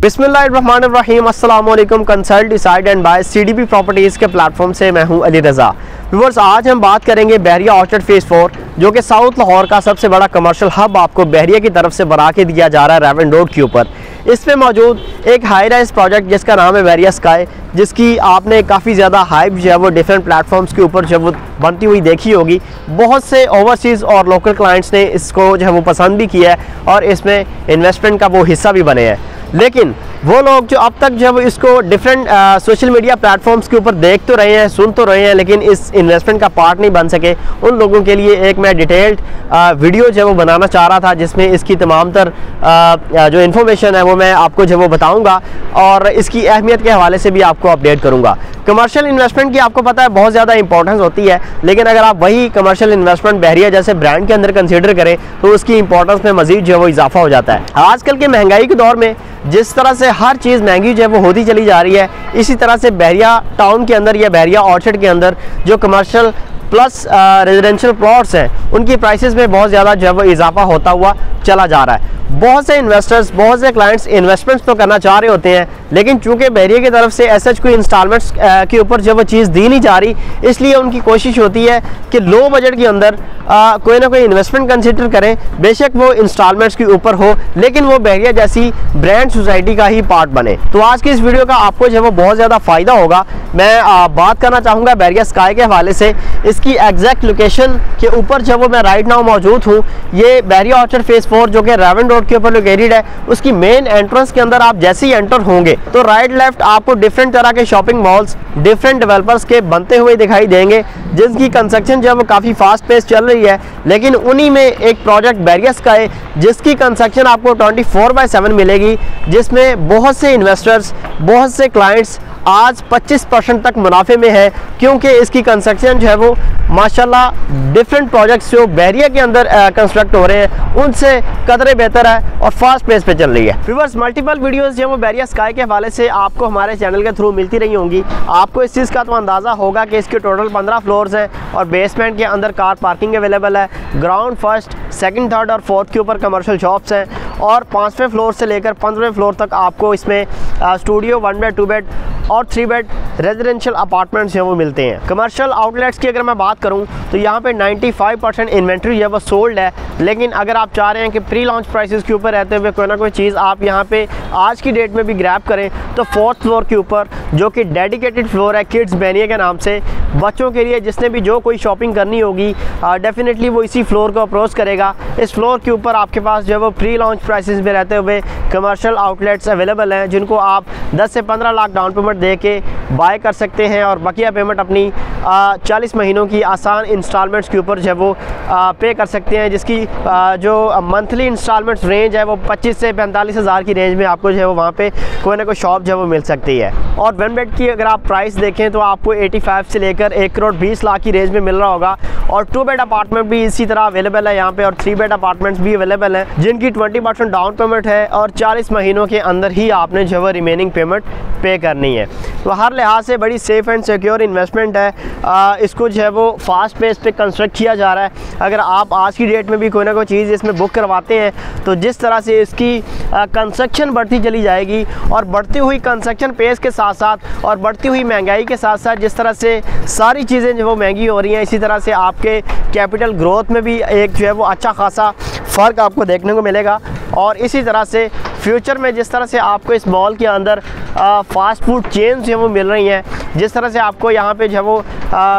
बिस्मिल्लाहिर्रहमानिर्रहीम, अस्सलाम वालेकुम। Consult decide and buy CDP properties के प्लेटफॉर्म से मैं हूं अली रज़ा। व्यूअर्स, आज हम बात करेंगे बहरिया ऑर्चर्ड फेज़ 4, जो कि साउथ लाहौर का सबसे बड़ा कमर्शियल हब आपको बहरिया की तरफ से बना के दिया जा रहा है रेवन रोड के ऊपर। इस पे मौजूद एक हाई राइज प्रोजेक्ट जिसका नाम है बहरिया स्काई, जिसकी आपने काफ़ी ज़्यादा हाइप जो है वो डिफरेंट प्लेटफॉर्म्स के ऊपर जो वो बनती हुई देखी होगी। बहुत से ओवरसीज़ और लोकल क्लाइंट्स ने इसको जो है वो पसंद भी किया है और इसमें इन्वेस्टमेंट का वो हिस्सा भी बने हैं। लेकिन वो लोग जो अब तक जब इसको डिफरेंट सोशल मीडिया प्लेटफॉर्म्स के ऊपर देख तो रहे हैं, सुन तो रहे हैं, लेकिन इस इन्वेस्टमेंट का पार्ट नहीं बन सके, उन लोगों के लिए एक मैं डिटेल्ड वीडियो जो है वो बनाना चाह रहा था, जिसमें इसकी तमाम तर जो इन्फॉर्मेशन है वो मैं आपको जो वो बताऊंगा और इसकी अहमियत के हवाले से भी आपको अपडेट करूंगा। कमर्शियल इन्वेस्टमेंट की आपको पता है बहुत ज़्यादा इंपॉर्टेंस होती है, लेकिन अगर आप वही कमर्शियल इन्वेस्टमेंट बहरिया जैसे ब्रांड के अंदर कंसिडर करें तो उसकी इंपॉर्टेंस में मजीद जो है वो इजाफा हो जाता है। आजकल के महंगाई के दौर में जिस तरह से हर चीज़ महंगी जो है वो होती चली जा रही है, इसी तरह से बहरिया टाउन के अंदर या बहरिया ऑर्चर्ड के अंदर जो कमर्शियल प्लस रेजिडेंशियल प्लॉट्स हैं उनकी प्राइसेस में बहुत ज़्यादा जो है वो इजाफा होता हुआ चला जा रहा है। बहुत से इन्वेस्टर्स, बहुत से क्लाइंट्स इन्वेस्टमेंट्स तो करना चाह रहे होते हैं, लेकिन चूंकि बहरिया की तरफ से ऐसा कोई इंस्टॉलमेंट्स के ऊपर जो वो चीज़ दी नहीं जा रही, इसलिए उनकी कोशिश होती है कि लो बजट के अंदर कोई ना कोई इन्वेस्टमेंट कंसिडर करें, बेशक वो इंस्टॉलमेंट्स के ऊपर हो, लेकिन वो बहरिया जैसी ब्रांड सोसाइटी का ही पार्ट बने। तो आज की इस वीडियो का आपको जो है वो बहुत ज़्यादा फ़ायदा होगा। मैं बात करना चाहूँगा बहरिया स्काई के हवाले से। इसकी एग्जैक्ट लोकेशन के ऊपर जब वो मैं राइट नाउ मौजूद हूँ, ये बहरिया ऑर्चर्ड फेज़ 4 जो कि रेवन रोड के ऊपर लोकेटेड है, उसकी मेन एंट्रेंस के अंदर आप जैसे ही एंटर होंगे तो राइट लेफ्ट आपको डिफरेंट तरह के शॉपिंग मॉल्स डिफरेंट डेवलपर्स के बनते हुए दिखाई देंगे, जिनकी कंस्ट्रक्शन जो है वो काफ़ी फास्ट पेस चल रही है। लेकिन उन्हीं में एक प्रोजेक्ट बहरिया स्काई, जिसकी कंस्ट्रक्शन आपको 24/7 मिलेगी, जिसमें बहुत से इन्वेस्टर्स, बहुत से क्लाइंट्स आज 25% तक मुनाफे में है, क्योंकि इसकी कंस्ट्रक्शन जो है वो माशाल्लाह डिफरेंट प्रोजेक्ट्स जो बहरिया के अंदर कंस्ट्रक्ट हो रहे हैं उनसे कदरे बेहतर है और फास्ट पेस पे चल रही है। व्यूअर्स, मल्टीपल वीडियोस जो वो बहरिया स्काई के हवाले से आपको हमारे चैनल के थ्रू मिलती रही होंगी। आपको इस चीज़ का तो अंदाज़ा होगा कि इसके टोटल 15 फ्लोर्स हैं और बेसमेंट के अंदर कार पार्किंग अवेलेबल है। ग्राउंड फर्स्ट, सेकंड, थर्ड और फोर्थ के ऊपर कमर्शियल शॉप्स हैं और 5वें फ्लोर से लेकर 15वें फ्लोर तक आपको इसमें स्टूडियो, 1 बेड, 2 बेड और 3 बेड रेजिडेंशियल अपार्टमेंट्स हैं वो मिलते हैं। कमर्शियल आउटलेट्स की अगर मैं बात करूं तो यहाँ पे 95% इन्वेंट्री है वो सोल्ड है, लेकिन अगर आप चाह रहे हैं कि प्री लॉन्च प्राइसेस के ऊपर रहते हुए कोई ना कोई चीज़ आप यहाँ पे आज की डेट में भी ग्रैब करें तो 4th फ्लोर के ऊपर, जो कि डेडिकेटेड फ्लोर है किड्स बहरिया के नाम से, बच्चों के लिए जिसने भी जो कोई शॉपिंग करनी होगी डेफिनेटली वो इसी फ्लोर को अप्रोच करेगा। इस फ्लोर के ऊपर आपके पास जो है वो प्री लॉन्च प्राइसेस में रहते हुए कमर्शियल आउटलेट्स अवेलेबल हैं, जिनको आप 10 से 15 लाख डाउन पेमेंट दे के बाय कर सकते हैं और बकिया पेमेंट अपनी 40 महीनों की आसान इंस्टॉलमेंट्स के ऊपर जो है वो पे कर सकते हैं, जिसकी जो मंथली इंस्टॉलमेंट्स रेंज है वो 25 से 45 हज़ार की रेंज में आपको जो है वो वहाँ पे कोई ना कोई शॉप जो है वो मिल सकती है। और 1 बेड की अगर आप प्राइस देखें तो आपको 85 से लेकर 1 करोड़ 20 लाख की रेंज में मिल रहा होगा। और 2 बेड अपार्टमेंट भी इसी तरह अवेलेबल है यहाँ पे और 3 बेड अपार्टमेंट्स भी अवेलेबल हैं, जिनकी 20% डाउन पेमेंट है और 40 महीनों के अंदर ही आपने जो है रिमेनिंग पेमेंट पे करनी है। तो हर लिहाज से बड़ी सेफ़ एंड सिक्योर इन्वेस्टमेंट है। इसको जो है वो फास्ट पेस पे कंस्ट्रक्ट किया जा रहा है। अगर आप आज की डेट में भी कोई ना कोई चीज़ इसमें बुक करवाते हैं तो जिस तरह से इसकी कंस्ट्रक्शन बढ़ती चली जाएगी और बढ़ती हुई कंस्ट्रक्शन पेस के साथ साथ और बढ़ती हुई महंगाई के साथ साथ जिस तरह से सारी चीज़ें जो वो महंगी हो रही हैं, इसी तरह से आपके कैपिटल ग्रोथ में भी एक जो है वो अच्छा खासा फ़र्क आपको देखने को मिलेगा। और इसी तरह से फ्यूचर में जिस तरह से आपको इस मॉल के अंदर फास्ट फूड चेन्स जो वो मिल रही हैं, जिस तरह से आपको यहाँ पे जो है वो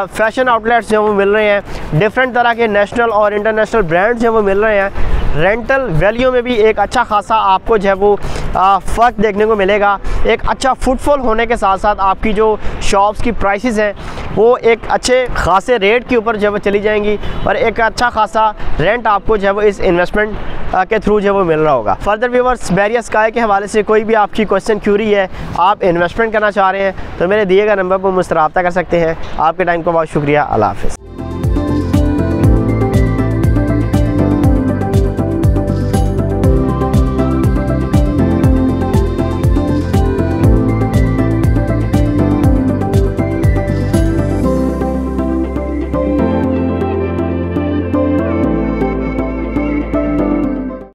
फैशन आउटलेट्स जो वो मिल रहे हैं, डिफरेंट तरह के नेशनल और इंटरनेशनल ब्रांड्स जो वो मिल रहे हैं, रेंटल वैल्यू में भी एक अच्छा खासा आपको जो है वो फ़र्क देखने को मिलेगा। एक अच्छा फुटफॉल होने के साथ साथ आपकी जो शॉप्स की प्राइसेस हैं वो एक अच्छे खासे रेट के ऊपर जो है वो चली जाएंगी और एक अच्छा खासा रेंट आपको जो है वो इस इन्वेस्टमेंट के थ्रू जो है वो मिल रहा होगा। फर्दर व्यूअर्स, बहरिया स्काई के हवाले से कोई भी आपकी क्वेश्चन क्यूरी है, आप इन्वेस्टमेंट करना चाह रहे हैं तो मेरे दिए गए नंबर पर मुझसे रब्ता कर सकते हैं। आपके टाइम को बहुत शुक्रिया। अल्लाह हाफ़िज़।